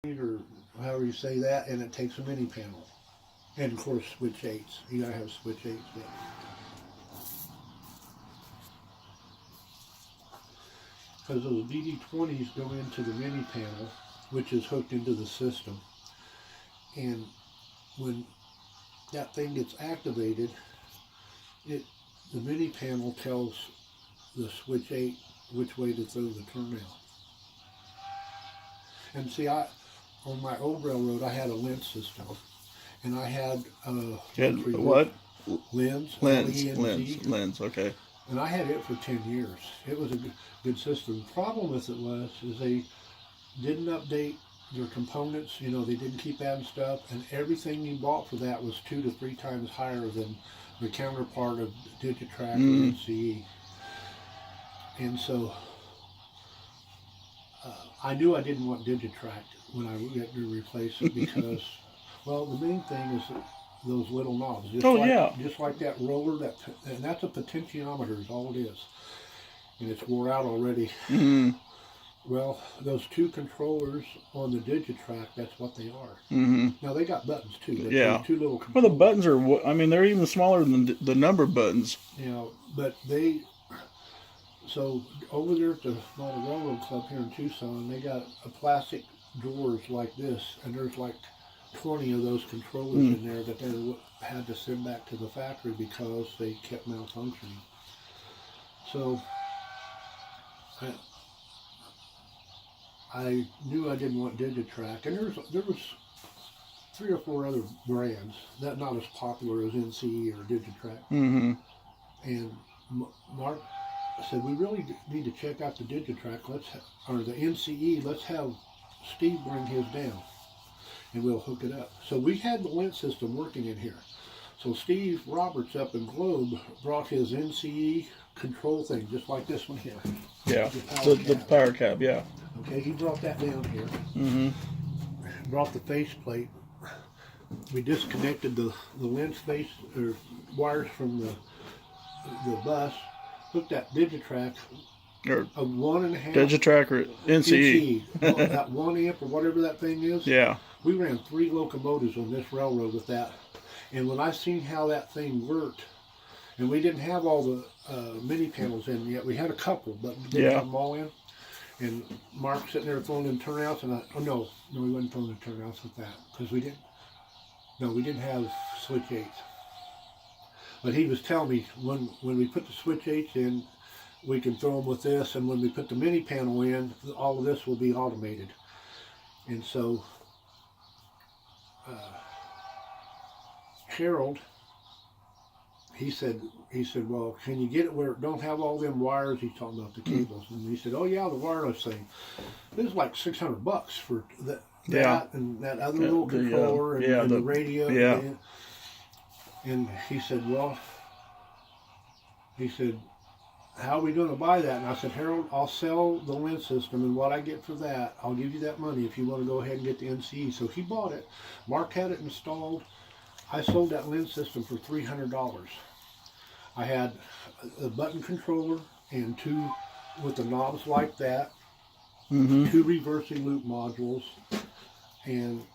or however you say that, and it takes a mini panel. And of course, switch 8s. You gotta have switch 8s. Because those DD20s go into the mini panel, which is hooked into the system. And when that thing gets activated, the mini panel tells the switch 8 which way to throw the turnout. And see, on my old railroad, I had a lens system, and I had what? Lens. Lens. Okay. And I had it for 10 years. It was a good system. The problem with it is they didn't update their components. You know, they didn't keep adding stuff, and everything you bought for that was 2 to 3 times higher than the counterpart of Digitrack or NCE. And so I knew I didn't want Digitrack when I get to replace it because, well, the main thing is those little knobs. Just like that roller, and that's a potentiometer is all it is. And it's wore out already. Well, those 2 controllers on the Digitrack, that's what they are. Now, they got buttons, too. Yeah. 2 little controllers. Well, the buttons are, I mean, they're even smaller than the number buttons. You know, but so over there at the Model Railroad Club here in Tucson, they got a plastic drawers like this, and there's like 20 of those controllers in there that they had to send back to the factory because they kept malfunctioning. So I knew I didn't want Digitrack, and there was 3 or 4 other brands that not as popular as NCE or Digitrack. And Mark said, we really need to check out the Digitrack, or the NCE. Let's have Steve bring his down, and we'll hook it up. So we had the lens system working in here. So Steve Roberts up in Globe brought his NCE control thing, just like this one here. Yeah, the power cab, yeah. Okay, he brought that down here. Brought the faceplate. We disconnected the lens face or wires from the bus. Hooked that Digitrack, or a 1.5 Digitrack or NCE. That 1 amp or whatever that thing is. Yeah. We ran 3 locomotives on this railroad with that. And when I seen how that thing worked, and we didn't have all the mini panels in yet. We had a couple, but didn't have them all in. And Mark sitting there throwing in turnouts, and no, we wasn't throwing in turnouts with that because we didn't have switch 8s. But he was telling me when we put the switch 8s in, we can throw them with this, and when we put the mini panel in, all of this will be automated. And so Harold, he said, well, can you get it where it don't have all them wires? He's talking about the cables, and he said, oh yeah, the wireless thing. It was like $600 for that and that other little controller and the radio. Yeah. And he said, how are we going to buy that? And I said, Harold, I'll sell the lens system, and what I get for that, I'll give you that money if you want to go ahead and get the NCE. So he bought it. Mark had it installed. I sold that lens system for $300. I had a button controller and 2 with the knobs like that, 2 reversing loop modules, and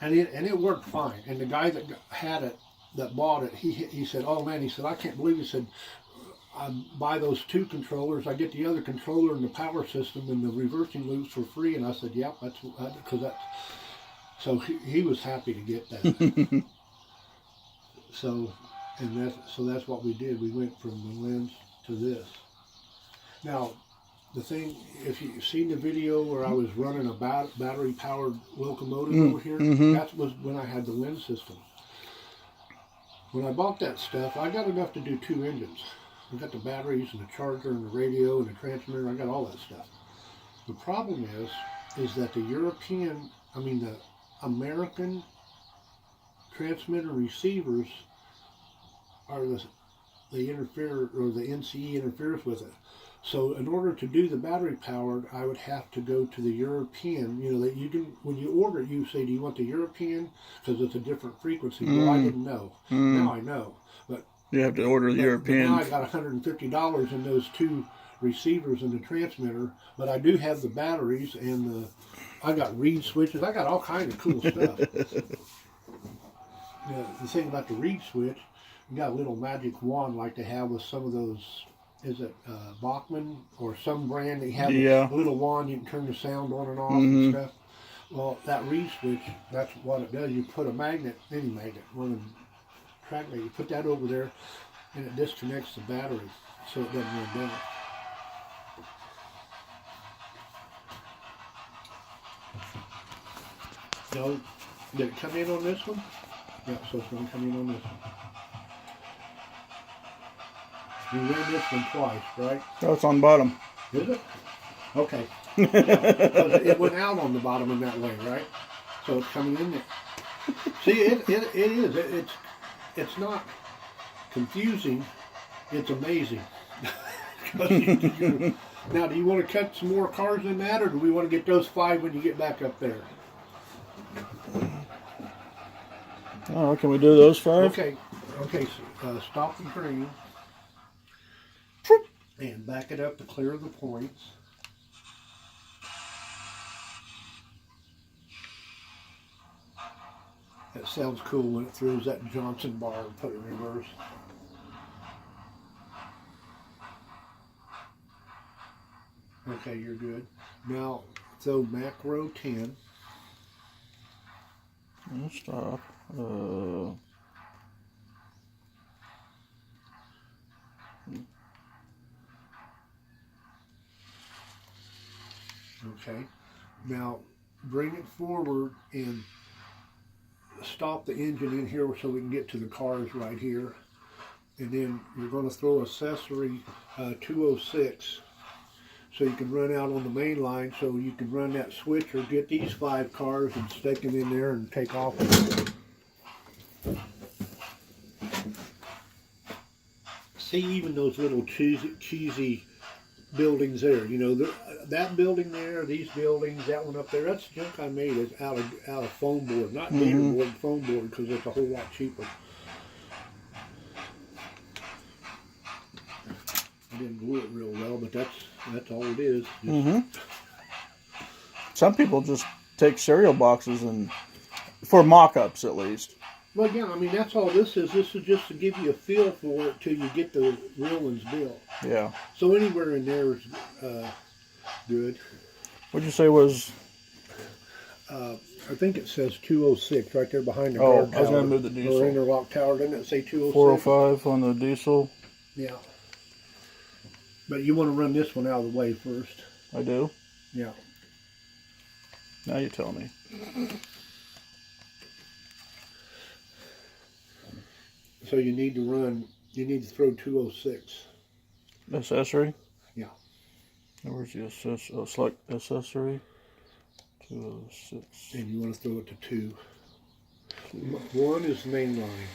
it worked fine. And the guy that had it, that bought it, he said, oh man, he said, I can't believe, he said, I buy those 2 controllers, I get the other controller and the power system and the reversing loops for free. And I said, yep, so he was happy to get that. So that's what we did. We went from the lens to this. Now, the thing, if you've seen the video where I was running a battery-powered locomotive over here, that was when I had the lens system. When I bought that stuff, I got enough to do 2 engines. I got the batteries and the charger and the radio and the transmitter. I got all that stuff. The problem is that the American transmitter receivers they interfere, or the NCE interferes with it. So in order to do the battery powered, I would have to go to the European, that you can, when you order it, you say, do you want the European? Because it's a different frequency. Well, I didn't know. Now I know. But you have to order the European. But now I got $150 in those 2 receivers and the transmitter, but I do have the batteries and the I got reed switches. I got all kinds of cool stuff. The thing about the reed switch, you got a little magic wand like they have with some of those. Is it Bachman or some brand? They have Yeah. a little wand you can turn the sound on and off Mm-hmm. and stuff. Well, that reed switch, that's what it does. You put a magnet, any magnet, one of them track magnet, you put that over there, and it disconnects the battery so it doesn't run down. No, did it come in on this one? Yeah, so it's going to come in on this one. You ran this one twice, right? Oh, it's on bottom. Is it? Okay. Yeah, because it went out on the bottom in that way, right? So it's coming in there. See, it is. It's not confusing. It's amazing. Now, do you want to cut some more cars in that, or do we want to get those 5 when you get back up there? Oh, can we do those 5? Okay. Okay. So, stop the green and back it up to clear the points. That sounds cool when it throws that Johnson bar and put it in reverse. Okay, you're good. Now, throw macro 10. I'll stop. Okay. Now, bring it forward and stop the engine in here so we can get to the cars right here. And then you're going to throw accessory 206 so you can run out on the main line, so you can run that switch or get these 5 cars and stick them in there and take off. See, even those little cheesy buildings there, you know, that building there, these buildings, that one up there, that's junk I made is out of foam board, not gator board, foam board, because it's a whole lot cheaper. I didn't glue it real well, but that's all it is. Some people just take cereal boxes and, for mock-ups at least. Well, yeah, I mean, that's all this is. This is just to give you a feel for it till you get the real ones built. Yeah. So anywhere in there is good. What'd you say was? I think it says 206 right there behind the Oh, guard tower. I was going to move the diesel. Or interlock tower, didn't it say 206? 405 on the diesel. Yeah. But you want to run this one out of the way first. I do? Yeah. Now you tell me. So you need to throw 206. Accessory? Yeah. Where's the select accessory? 206. And you want to throw it to 2. 1 is main line.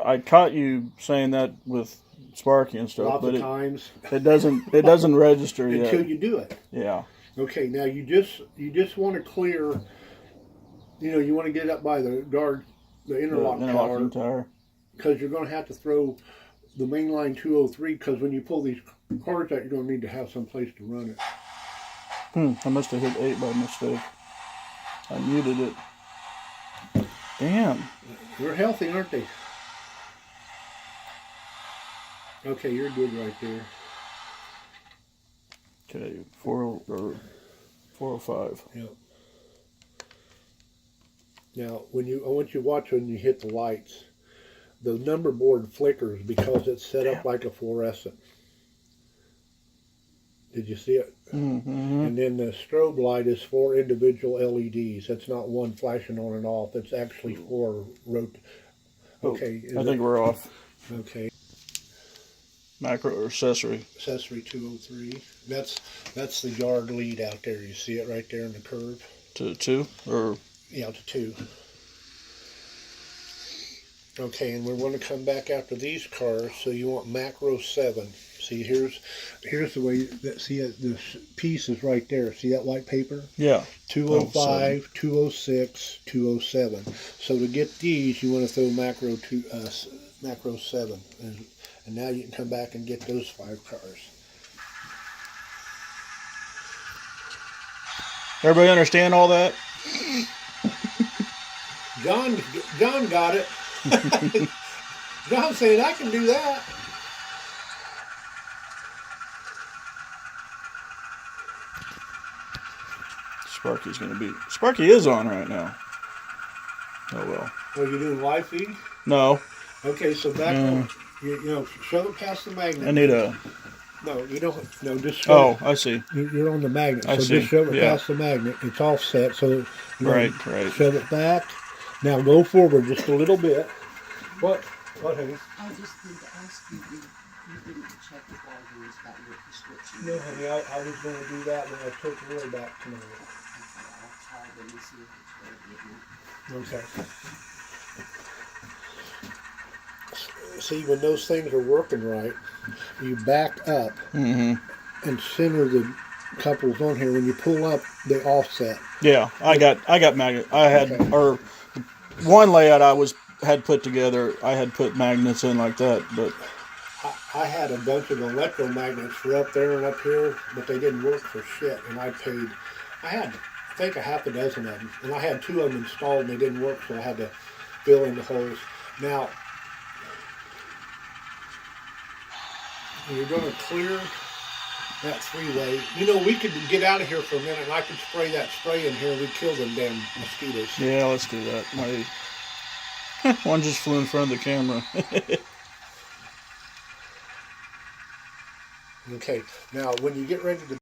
I caught you saying that with Sparky and stuff, Lots but of times. it doesn't register yet. Until you do it. Yeah. Okay, now you just want to clear, you know, you want to get up by the interlock tower, because you're going to have to throw the main line 203, because when you pull these cars out, you're going to need to have some place to run it. I must have hit 8 by mistake. I muted it. Damn. They're healthy, aren't they? Okay, you're good right there. Okay, 405. Yeah. Now, I want you to watch when you hit the lights. The number board flickers because it's set up like a fluorescent. Did you see it? And then the strobe light is 4 individual LEDs. That's not one flashing on and off. It's actually 4 Okay. I think we're off. Okay. Macro or accessory? Accessory 203. That's the yard lead out there. You see it right there in the curve? To 2? Or? Yeah, to 2. Okay, and we want to come back after these cars, so you want macro 7. See, here's the way that, see this piece is right there. See that white paper? Yeah. 205, 206, 207. So to get these, you want to throw macro 7, and now you can come back and get those 5 cars. Everybody understand all that? John got it. John's saying I can do that. Sparky is on right now. Oh well. Are you doing live feed? No. Okay, so back on. You know, shove it past the magnet. I need a. No, you don't. No, just shove Oh, I see. You're on the magnet, I so see. just shove it Yeah. past the magnet. It's offset, so you know, Right. shove it back. Now go forward just a little bit. What, honey? I just need to ask you, you didn't check with Walgreens about your prescription. No, honey, I was going to do that when I took Roy back tonight. Okay, I'll call them and see if it's ready. Okay. See, when those things are working right, you back up and center the couples on here. When you pull up, they offset. Yeah, I got magnet. I had or one layout had put together. I had put magnets in like that, but I had a bunch of electromagnets for up there and up here, but they didn't work for shit. And I had, I think, a half a dozen of them. And I had 2 of them installed and they didn't work, so I had to fill in the holes. Now, you're going to clear that 3-way. You know, we could get out of here for a minute and I could spray that spray in here and we'd kill them damn mosquitoes. yeah, let's do that. One just flew in front of the camera. Okay, now when you get ready to